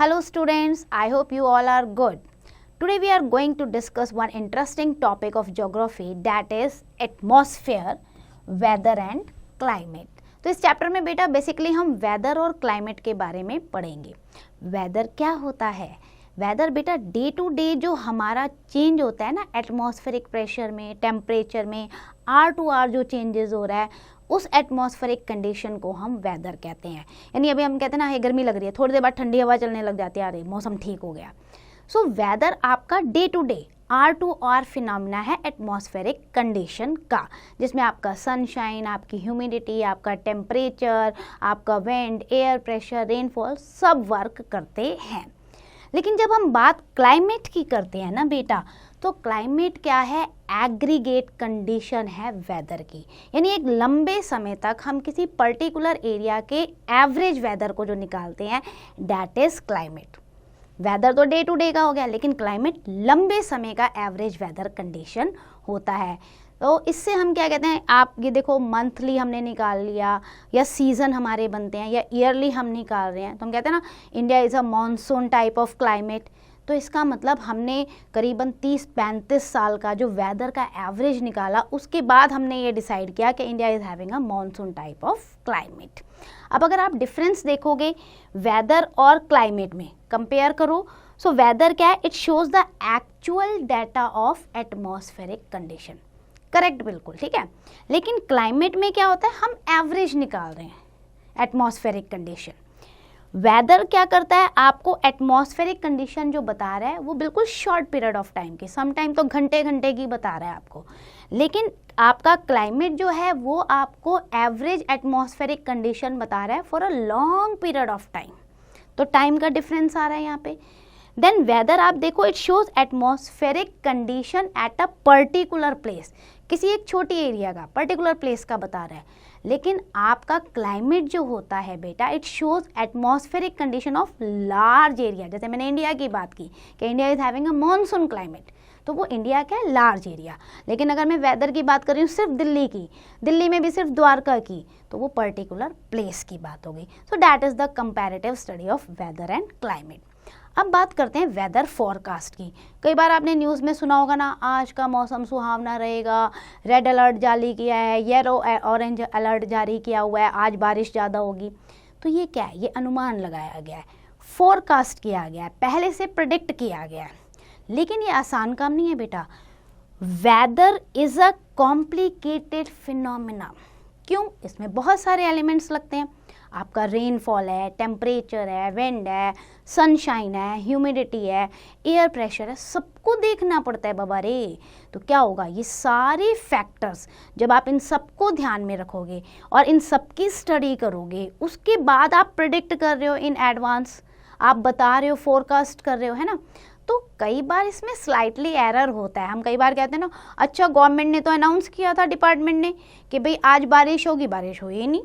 Hello students, I hope you all are good. Today we are going to discuss one interesting topic of geography, that is atmosphere, weather and climate. तो इस chapter में बेटा basically हम weather और climate के बारे में पढ़ेंगे. वेदर क्या होता है? वेदर बेटा डे टू डे जो हमारा चेंज होता है ना एटमॉस्फेरिक प्रेशर में, टेम्परेचर में, आर टू आर जो चेंजेस हो रहा है उस एटमॉस्फेरिक कंडीशन को हम वेदर कहते हैं. यानी अभी हम कहते हैं ना ये गर्मी लग रही है, थोड़ी देर बाद ठंडी हवा चलने लग जाती है, अरे मौसम ठीक हो गया. सो वेदर आपका day to day are to are phenomena है एटमॉस्फेरिक कंडीशन का, जिसमें आपका सनशाइन, आपकी ह्यूमिडिटी, आपका टेम्परेचर, आपका विंड, एयर प्रेशर, रेनफॉल सब वर्क करते हैं. लेकिन जब हम बात क्लाइमेट की करते हैं ना बेटा, तो क्लाइमेट क्या है? एग्रीगेट कंडीशन है वेदर की. यानी एक लंबे समय तक हम किसी पर्टिकुलर एरिया के एवरेज वेदर को जो निकालते हैं दैट इज क्लाइमेट. वेदर तो डे टू डे का हो गया, लेकिन क्लाइमेट लंबे समय का एवरेज वेदर कंडीशन होता है. तो इससे हम क्या कहते हैं, आप ये देखो मंथली हमने निकाल लिया या सीज़न हमारे बनते हैं या ईयरली हम निकाल रहे हैं, तो हम कहते हैं ना India is a monsoon type of climate. तो इसका मतलब हमने करीबन 30-35 साल का जो वेदर का एवरेज निकाला, उसके बाद हमने ये डिसाइड किया कि India is having a monsoon type of climate. अब अगर आप डिफरेंस देखोगे वेदर और क्लाइमेट में, कंपेयर करो. सो वेदर क्या है? It shows the actual data of atmospheric condition. Correct, बिल्कुल ठीक है. लेकिन क्लाइमेट में क्या होता है? हम एवरेज निकाल रहे हैं एटमॉस्फेरिक कंडीशन. वेदर क्या करता है? आपको एटमॉस्फेरिक कंडीशन जो बता रहा है वो बिल्कुल शॉर्ट पीरियड ऑफ टाइम की, सम टाइम तो घंटे घंटे की बता रहा है आपको. लेकिन आपका क्लाइमेट जो है वो आपको एवरेज एटमॉस्फेरिक कंडीशन बता रहा है for a long period of time. तो टाइम का डिफरेंस आ रहा है यहाँ पे. देन वेदर आप देखो, it shows atmospheric condition at a particular place, किसी एक छोटी एरिया का पर्टिकुलर प्लेस का बता रहा है. लेकिन आपका क्लाइमेट जो होता है बेटा, it shows atmospheric condition of large area. जैसे मैंने इंडिया की बात की कि India is having a monsoon climate, तो वो इंडिया का है लार्ज एरिया. लेकिन अगर मैं वेदर की बात कर रही हूँ सिर्फ दिल्ली की, दिल्ली में भी सिर्फ द्वारका की, तो वो पर्टिकुलर प्लेस की बात होगी. So that is the comparative study of weather and climate. अब बात करते हैं वेदर फॉरकास्ट की. कई बार आपने न्यूज़ में सुना होगा ना, आज का मौसम सुहावना रहेगा, रेड अलर्ट जारी किया है, येलो ऑरेंज अलर्ट जारी किया हुआ है, आज बारिश ज़्यादा होगी. तो ये क्या है? ये अनुमान लगाया गया है, फोरकास्ट किया गया है, पहले से प्रिडिक्ट किया गया है. लेकिन ये आसान काम नहीं है बेटा. Weather is a complicated phenomena. क्यों? इसमें बहुत सारे एलिमेंट्स लगते हैं. आपका रेनफॉल है, टेम्परेचर है, विंड है, सनशाइन है, ह्यूमिडिटी है, एयर प्रेशर है, सबको देखना पड़ता है बाबा रे. तो क्या होगा? ये सारे फैक्टर्स जब आप इन सबको ध्यान में रखोगे और इन सबकी स्टडी करोगे, उसके बाद आप प्रिडिक्ट कर रहे हो इन एडवांस, आप बता रहे हो, फोरकास्ट कर रहे हो, है ना. तो कई बार इसमें स्लाइटली एरर होता है. हम कई बार कहते हैं ना, अच्छा गवर्नमेंट ने तो अनाउंस किया था, डिपार्टमेंट ने, कि भाई आज बारिश होगी, बारिश हुई ही नहीं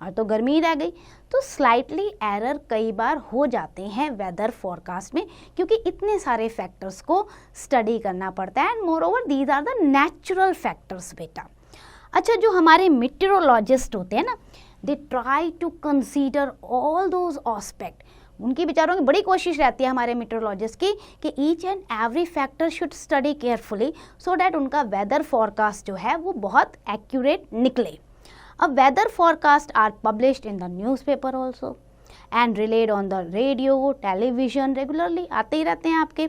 और तो गर्मी रह गई. तो स्लाइटली एरर कई बार हो जाते हैं वेदर फोरकास्ट में, क्योंकि इतने सारे फैक्टर्स को स्टडी करना पड़ता है. And moreover these are the natural factors बेटा. अच्छा, जो हमारे मीटेरोलॉजिस्ट होते हैं ना, they try to consider all those aspect. उनकी बेचारों की बड़ी कोशिश रहती है हमारे मीटेरोलॉजिस्ट की कि each and every factor should study carefully, so that उनका वेदर फोरकास्ट जो है वो बहुत एक्यूरेट निकले. अब weather forecast are published in the newspaper also and relayed on the radio, television regularly. आते ही रहते हैं आपके.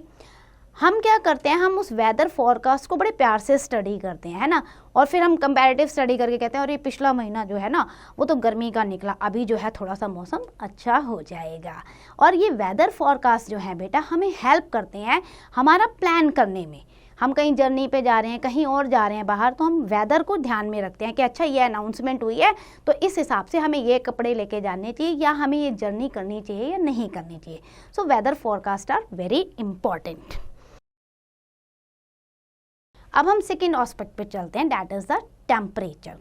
हम क्या करते हैं, हम उस वेदर फोरकास्ट को बड़े प्यार से स्टडी करते हैं, है ना. और फिर हम कंपैरेटिव स्टडी करके कहते हैं और ये पिछला महीना जो है ना वो तो गर्मी का निकला, अभी जो है थोड़ा सा मौसम अच्छा हो जाएगा. और ये वेदर फोरकास्ट जो है बेटा हमें हेल्प करते हैं हमारा प्लान करने में. हम कहीं जर्नी पे जा रहे हैं, कहीं और जा रहे हैं बाहर, तो हम वेदर को ध्यान में रखते हैं कि अच्छा ये अनाउंसमेंट हुई है तो इस हिसाब से हमें ये कपड़े लेके जाने चाहिए, या हमें ये जर्नी करनी चाहिए या नहीं करनी चाहिए. So weather forecast are very important. अब हम सेकेंड एस्पेक्ट पे चलते हैं, that is the temperature.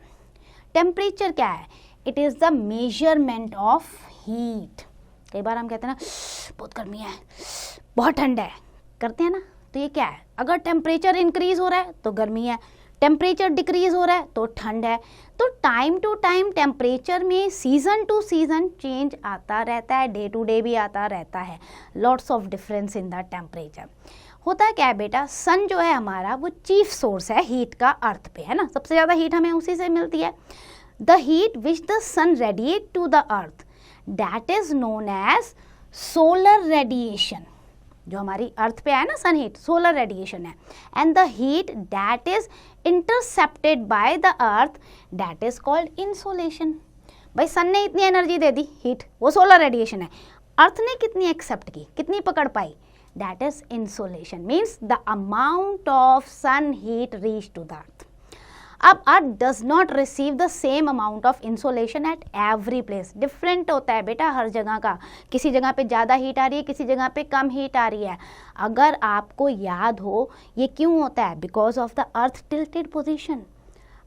Temperature क्या है? It is the measurement of heat. कई बार हम कहते हैं ना बहुत गर्मी है, बहुत ठंड है, करते हैं ना. तो ये क्या है? अगर टेम्परेचर इंक्रीज हो रहा है तो गर्मी है, टेम्परेचर डिक्रीज हो रहा है तो ठंड है. तो टाइम टू टाइम टेम्परेचर में सीजन टू सीजन चेंज आता रहता है, डे टू डे भी आता रहता है, lots of difference in the temperature. होता क्या है बेटा, सन जो है हमारा वो चीफ सोर्स है हीट का अर्थ पे, है ना, सबसे ज़्यादा हीट हमें उसी से मिलती है। The heat which the sun radiate to the earth that is known as solar radiation. जो हमारी अर्थ पे है ना सन हीट, सोलर रेडिएशन है। And the heat that is intercepted by the earth that is called insolation. भाई sun ने इतनी energy दे दी हीट, वो सोलर रेडिएशन है। अर्थ ने कितनी एक्सेप्ट की, कितनी पकड़ पाई, that is insolation, means the amount of sun heat reached to the earth. अब अर्थ does not receive the same amount of insolation at every place, different होता है बेटा हर जगह का, किसी जगह पे ज़्यादा हीट आ रही है, किसी जगह पे कम हीट आ रही है। अगर आपको याद हो ये क्यों होता है, because of the earth tilted position.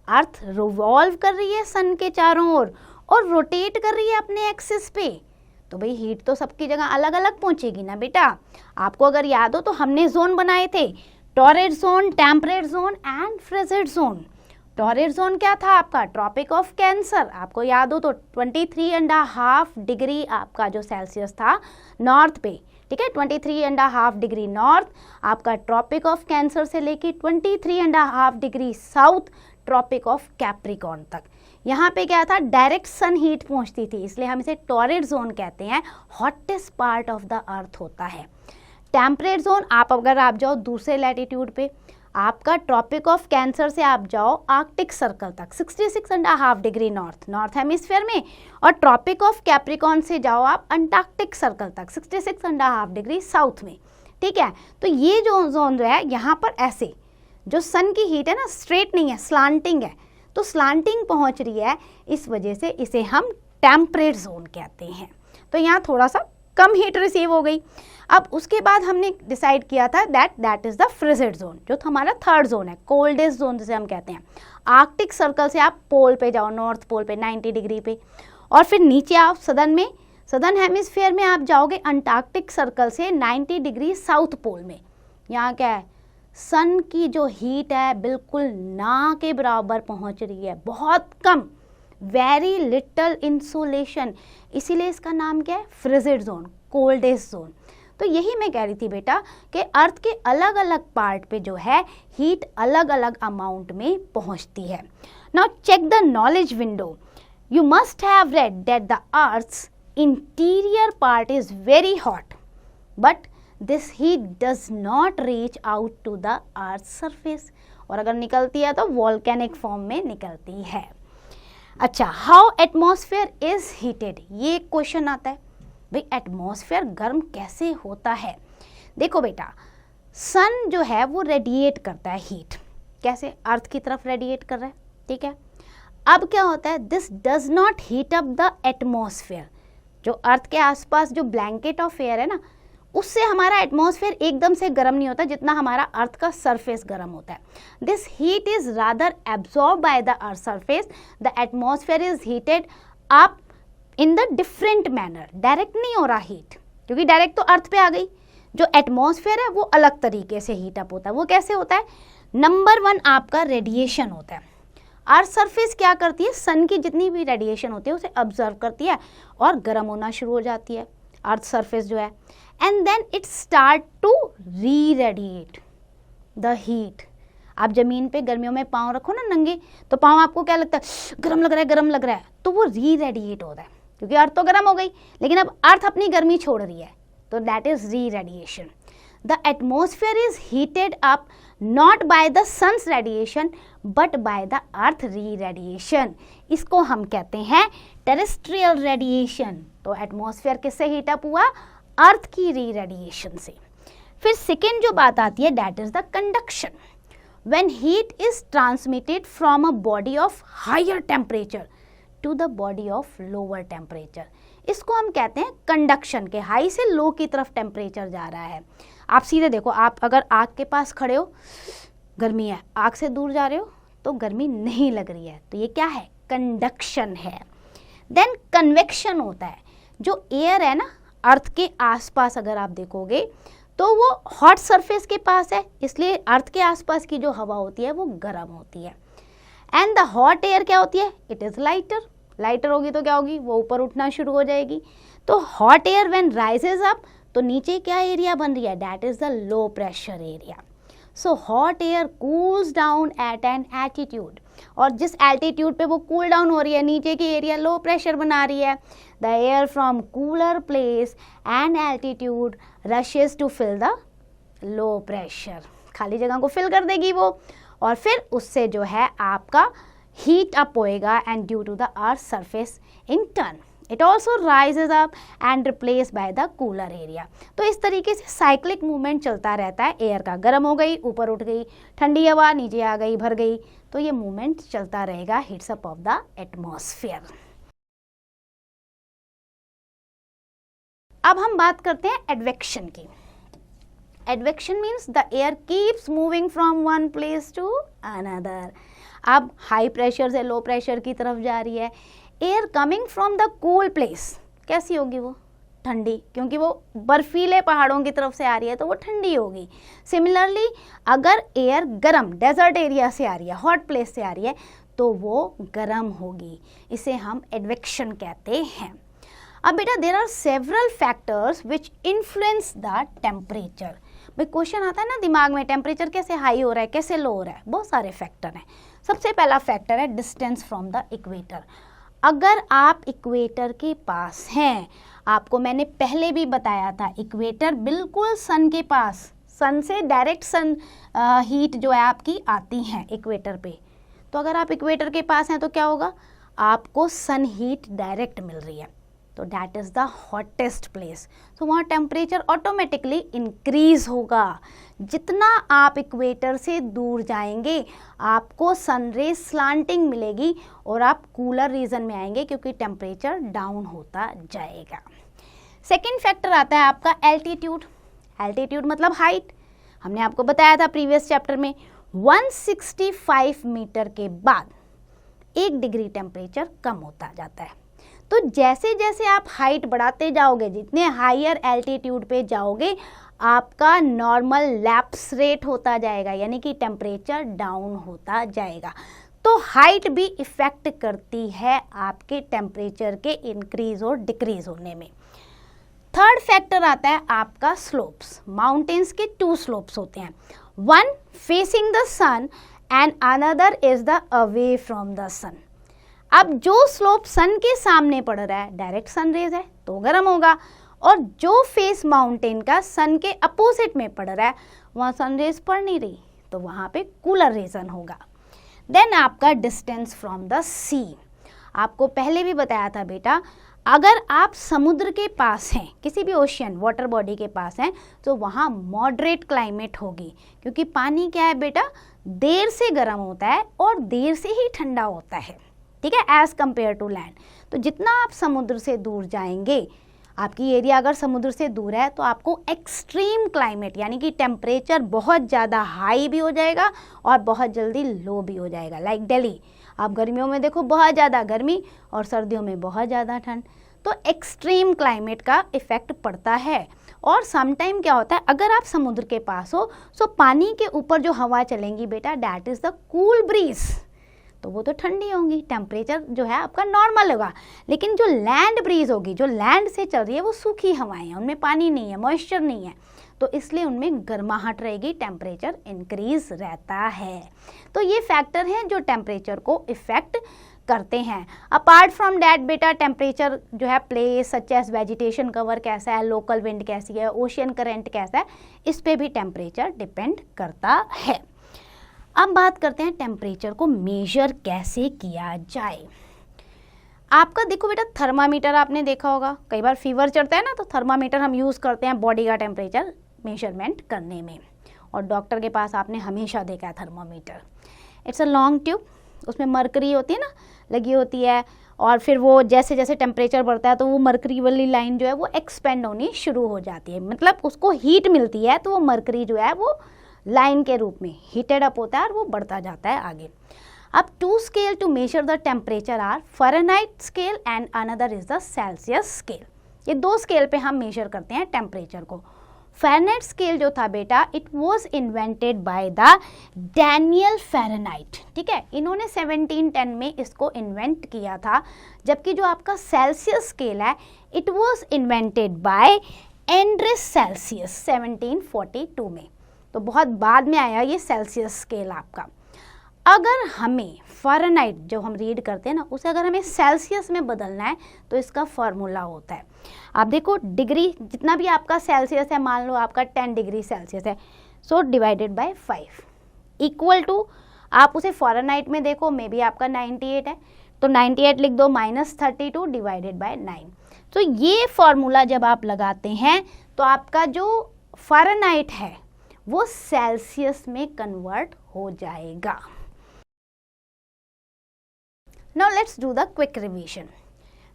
Earth revolve कर रही है सन के चारों ओर और रोटेट कर रही है अपने एक्सिस पे, तो भाई हीट तो सबकी जगह अलग अलग पहुंचेगी ना बेटा। आपको अगर याद हो तो हमने जोन बनाए थे, torrid zone, temperate zone and frigid zone. Torrid zone क्या था आपका, ट्रॉपिक ऑफ कैंसर, आपको याद हो तो 23.5 डिग्री आपका जो सेल्सियस था नॉर्थ पे, ठीक है, 23.5 डिग्री नॉर्थ आपका ट्रॉपिक ऑफ कैंसर से लेके 23.5 degree south tropic of capricorn तक। यहाँ पे क्या था, डायरेक्ट सन हीट पहुँचती थी, इसलिए हम इसे टॉरेट जोन कहते हैं, hottest part of the earth होता है। टेम्परेट जोन अगर आप जाओ दूसरे लैटिट्यूड पे, आपका ट्रॉपिक ऑफ कैंसर से आप जाओ आर्कटिक सर्कल तक 66.5 डिग्री नॉर्थ हेमिस्फीयर में, और ट्रॉपिक ऑफ कैप्रिकॉर्न से जाओ आप अंटार्कटिक सर्कल तक 66.5 डिग्री साउथ में, ठीक है। तो ये जो जोन जो है यहाँ पर ऐसे जो सन की हीट है ना स्ट्रेट नहीं है, स्लांटिंग है, तो स्लांटिंग पहुंच रही है, इस वजह से इसे हम टेम्परेट जोन कहते हैं। तो यहाँ थोड़ा सा कम हीट रिसीव हो गई। अब उसके बाद हमने डिसाइड किया था that is the frigid zone, जो हमारा थर्ड जोन है, कोल्डेस्ट जोन जिसे हम कहते हैं। आर्कटिक सर्कल से आप पोल पे जाओ, नॉर्थ पोल पे 90 डिग्री पे, और फिर नीचे आप सदर्न हेमिस्फीयर में आप जाओगे अंटार्कटिक सर्कल से 90 डिग्री साउथ पोल में। यहाँ क्या है, सन की जो हीट है बिल्कुल ना के बराबर पहुंच रही है, बहुत कम, वेरी लिटल इंसुलेशन, इसीलिए इसका नाम क्या है, फ्रिजिड जोन, कोल्डेस्ट जोन। तो यही मैं कह रही थी बेटा कि अर्थ के अलग अलग पार्ट पे जो है हीट अलग अलग अमाउंट में पहुंचती है। Now check the knowledge window. You must have read that the earth's interior part is very hot, but this heat does not reach out to the earth surface, और अगर निकलती है तो वॉल्केनिक फॉर्म में निकलती है। अच्छा, हाउ एटमॉस्फेयर इज हीटेड, ये क्वेश्चन आता है, भाई एटमॉस्फेयर गर्म कैसे होता है। देखो बेटा, सन जो है वो रेडिएट करता है हीट, कैसे, अर्थ की तरफ रेडिएट कर रहा है, ठीक है। अब क्या होता है, this does not heat up the atmosphere, जो अर्थ के आसपास जो ब्लैंकेट ऑफ एयर है ना, उससे हमारा एटमॉस्फेयर एकदम से गर्म नहीं होता जितना हमारा अर्थ का सरफेस गर्म होता है। This heat is rather absorb by the earth surface, the atmosphere is heated up in the different manner. Direct नहीं हो रहा हीट, क्योंकि डायरेक्ट तो अर्थ पे आ गई, जो एटमॉस्फेयर है वो अलग तरीके से हीट अप होता है। वो कैसे होता है, नंबर 1 आपका रेडिएशन होता है। अर्थ सरफेस क्या करती है, सन की जितनी भी रेडिएशन होती है उसे ऑब्जर्व करती है और गर्म होना शुरू हो जाती है अर्थ सरफेस जो है, and then it start to re radiate the heat. आप जमीन पे गर्मियों में पाँव रखो ना नंगे, तो पाँव आपको क्या लगता है, गर्म लग रहा है, तो वो री रेडिएट होता है, क्योंकि अर्थ तो गर्म हो गई, लेकिन अब अर्थ अपनी गर्मी छोड़ रही है, तो that is re radiation. The atmosphere is heated up not by the sun's radiation but by the earth re radiation, इसको हम कहते हैं टेरेस्ट्रियल रेडिएशन। तो एटमॉस्फेयर किससे हीट अप हुआ, अर्थ की री रेडिएशन से। फिर सेकेंड जो बात आती है, that is the conduction. When heat is transmitted from a body of higher temperature to the body of lower temperature, इसको हम कहते हैं कंडक्शन, के हाई से लो की तरफ टेम्परेचर जा रहा है। आप सीधे देखो, आप अगर आग के पास खड़े हो गर्मी है, आग से दूर जा रहे हो तो गर्मी नहीं लग रही है, तो ये क्या है, कंडक्शन है। देन कन्वेक्शन होता है, जो एयर है ना अर्थ के आसपास अगर आप देखोगे तो वो हॉट सरफेस के पास है, इसलिए अर्थ के आसपास की जो हवा होती है वो गर्म होती है। एंड द हॉट एयर क्या होती है, इट इज़ लाइटर, लाइटर होगी तो क्या होगी, वो ऊपर उठना शुरू हो जाएगी। तो hot air when rises up, तो नीचे क्या एरिया बन रही है, that is the low pressure area. So hot air cools down at an altitude, और जिस एल्टीट्यूड पे वो कूल डाउन हो रही है, नीचे की एरिया लो प्रेशर बना रही है, the air from cooler place and altitude rushes to fill the low pressure, खाली जगह को फिल कर देगी वो, और फिर उससे जो है आपका हीट अप होएगा and due to the earth surface in turn it also rises up and replace by the cooler area. तो इस तरीके से साइक्लिक मूवमेंट चलता रहता है, एयर का गर्म हो गई, ऊपर उठ गई, ठंडी हवा नीचे आ गई, भर गई, तो ये मूवमेंट चलता रहेगा, heats up of the atmosphere. अब हम बात करते हैं एडवेक्शन की। Advection means the air keeps moving from one place to another. अब हाई प्रेशर से लो प्रेशर की तरफ जा रही है, air coming from the cool place कैसी होगी, वो ठंडी, क्योंकि वो बर्फीले पहाड़ों की तरफ से आ रही है तो वो ठंडी होगी। सिमिलरली अगर एयर गर्म डेजर्ट एरिया से आ रही है, हॉट प्लेस से आ रही है, तो वो गर्म होगी, इसे हम एडवेक्शन कहते हैं। अब बेटा there are several factors which influence the temperature. भाई क्वेश्चन आता है ना दिमाग में, टेम्परेचर कैसे हाई हो रहा है, कैसे लो हो रहा है, बहुत सारे फैक्टर हैं। सबसे पहला फैक्टर है डिस्टेंस फ्रॉम द इक्वेटर। अगर आप इक्वेटर के पास हैं, आपको मैंने पहले भी बताया था, इक्वेटर बिल्कुल सन के पास, सन से डायरेक्ट सन हीट जो है आपकी आती है इक्वेटर पे, तो अगर आप इक्वेटर के पास हैं तो क्या होगा, आपको सन हीट डायरेक्ट मिल रही है, तो that is the hottest place, तो वहाँ टेम्परेचर ऑटोमेटिकली इंक्रीज होगा। जितना आप इक्वेटर से दूर जाएंगे आपको सनरेज स्लांटिंग मिलेगी और आप कूलर रीजन में आएंगे क्योंकि टेम्परेचर डाउन होता जाएगा। सेकेंड फैक्टर आता है आपका एल्टीट्यूड। एल्टीट्यूड मतलब हाइट, हमने आपको बताया था प्रीवियस चैप्टर में 165 मीटर के बाद 1 डिग्री टेम्परेचर कम होता जाता है। तो जैसे जैसे आप हाइट बढ़ाते जाओगे, जितने हायर एल्टीट्यूड पे जाओगे, आपका नॉर्मल लैप्स रेट होता जाएगा, यानी कि टेम्परेचर डाउन होता जाएगा। तो हाइट भी इफ़ेक्ट करती है आपके टेम्परेचर के इंक्रीज और डिक्रीज होने में। थर्ड फैक्टर आता है आपका स्लोप्स। माउंटेन्स के 2 स्लोप्स होते हैं, one facing the sun and another is the away from the sun. अब जो स्लोप सन के सामने पड़ रहा है, डायरेक्ट सन रेज है तो गर्म होगा, और जो फेस माउंटेन का सन के अपोजिट में पड़ रहा है, वहाँ सन रेज पड़ नहीं रही, तो वहाँ पे कूलर रीजन होगा। देन आपका डिस्टेंस फ्रॉम द सी। आपको पहले भी बताया था बेटा, अगर आप समुद्र के पास हैं, किसी भी ओशियन वाटर बॉडी के पास हैं, तो वहाँ मॉडरेट क्लाइमेट होगी, क्योंकि पानी क्या है बेटा, देर से गर्म होता है और देर से ही ठंडा होता है, ठीक है, एज कंपेयर टू लैंड। तो जितना आप समुद्र से दूर जाएंगे, आपकी एरिया अगर समुद्र से दूर है, तो आपको एक्सट्रीम क्लाइमेट यानी कि टेम्परेचर बहुत ज़्यादा हाई भी हो जाएगा और बहुत जल्दी लो भी हो जाएगा। लाइक दिल्ली, आप गर्मियों में देखो बहुत ज़्यादा गर्मी और सर्दियों में बहुत ज़्यादा ठंड, तो एक्सट्रीम क्लाइमेट का इफ़ेक्ट पड़ता है। और समटाइम क्या होता है, अगर आप समुद्र के पास हो, तो पानी के ऊपर जो हवा चलेंगी बेटा, that is the cool bridge, तो वो तो ठंडी होंगी, टेम्परेचर जो है आपका नॉर्मल होगा। लेकिन जो लैंड ब्रीज होगी, जो लैंड से चल रही है, वो सूखी हवाएं हैं, उनमें पानी नहीं है, मॉइस्चर नहीं है, तो इसलिए उनमें गर्माहट रहेगी, टेम्परेचर इंक्रीज रहता है। तो ये फैक्टर हैं जो टेम्परेचर को इफ़ेक्ट करते हैं। अपार्ट फ्रॉम डैट बेटा, टेम्परेचर जो है place such as vegetation cover कैसा है, लोकल विंड कैसी है, ओशियन करंट कैसा है, इस पे भी टेम्परेचर डिपेंड करता है। अब बात करते हैं टेम्परेचर को मेजर कैसे किया जाए। आपका देखो बेटा, थर्मामीटर आपने देखा होगा, कई बार फीवर चढ़ता है ना, तो थर्मामीटर हम यूज़ करते हैं बॉडी का टेम्परेचर मेजरमेंट करने में, और डॉक्टर के पास आपने हमेशा देखा है thermometer. It's a long tube, उसमें मरकरी होती है ना, लगी होती है, और फिर वो जैसे जैसे टेम्परेचर बढ़ता है तो वो मरकरी वाली लाइन जो है वो एक्सपेंड होनी शुरू हो जाती है, मतलब उसको हीट मिलती है, तो वो मरकरी जो है वो लाइन के रूप में हीटेड अप होता है और वो बढ़ता जाता है आगे। अब 2 scale to measure the temperature are Fahrenheit scale and another is the Celsius scale. ये 2 स्केल पे हम मेजर करते हैं टेम्परेचर को। फ़ारेनहाइट स्केल जो था बेटा, it was invented by the Daniel Fahrenheit, ठीक है, इन्होंने 1710 में इसको इन्वेंट किया था, जबकि जो आपका सेल्सियस स्केल है it was invented by एंड्रिस Celsius 1742 में, तो बहुत बाद में आया ये सेल्सियस स्केल आपका। अगर हमें फ़ारेनहाइट जो हम रीड करते हैं ना, उसे अगर हमें सेल्सियस में बदलना है तो इसका फार्मूला होता है, आप देखो डिग्री जितना भी आपका सेल्सियस है, मान लो आपका 10 डिग्री सेल्सियस है, so divided by 5 equal to, आप उसे फ़ारेनहाइट में देखो, मे बी आपका 98 है तो 98 लिख दो -32 डिवाइडेड बाय 9। तो ये फार्मूला जब आप लगाते हैं तो आपका जो फ़ारेनहाइट है वो सेल्सियस में कन्वर्ट हो जाएगा। Now let's do the quick revision.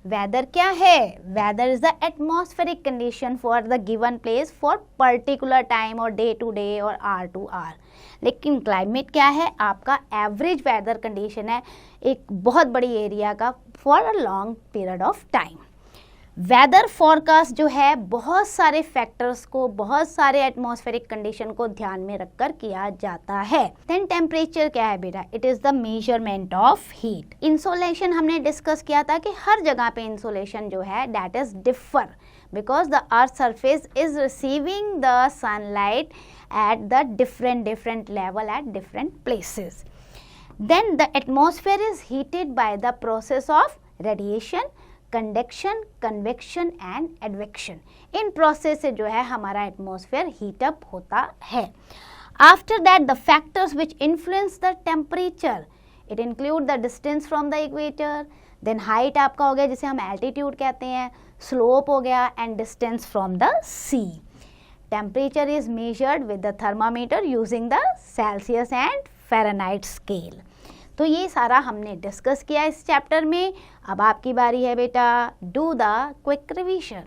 Weather क्या है? Weather is the atmospheric condition for the given place for particular time और डे टू डे और आर टू आर। लेकिन क्लाइमेट क्या है? आपका एवरेज वेदर कंडीशन है एक बहुत बड़ी एरिया का for a long period of time. Weather forecast जो है बहुत सारे फैक्टर्स को, बहुत सारे एटमॉस्फेरिक कंडीशन को ध्यान में रखकर किया जाता है। देन टेम्परेचर क्या है बेटा? It is the measurement of heat. Insolation हमने डिस्कस किया था कि हर जगह पे इंसोलेशन जो है that is differ because the earth surface is receiving the sunlight at the different level at different places. Then the atmosphere is heated by the process of radiation, conduction, convection and advection. इन process से जो है हमारा atmosphere heat up होता है। After that the factors which influence the temperature, it include the distance from the equator, then height आपका हो गया जिसे हम एल्टीट्यूड कहते हैं, स्लोप हो गया and distance from the sea. Temperature is measured with the thermometer using the Celsius and Fahrenheit scale. तो ये सारा हमने डिस्कस किया इस चैप्टर में। अब आपकी बारी है बेटा, डू द क्विक रिवीजन।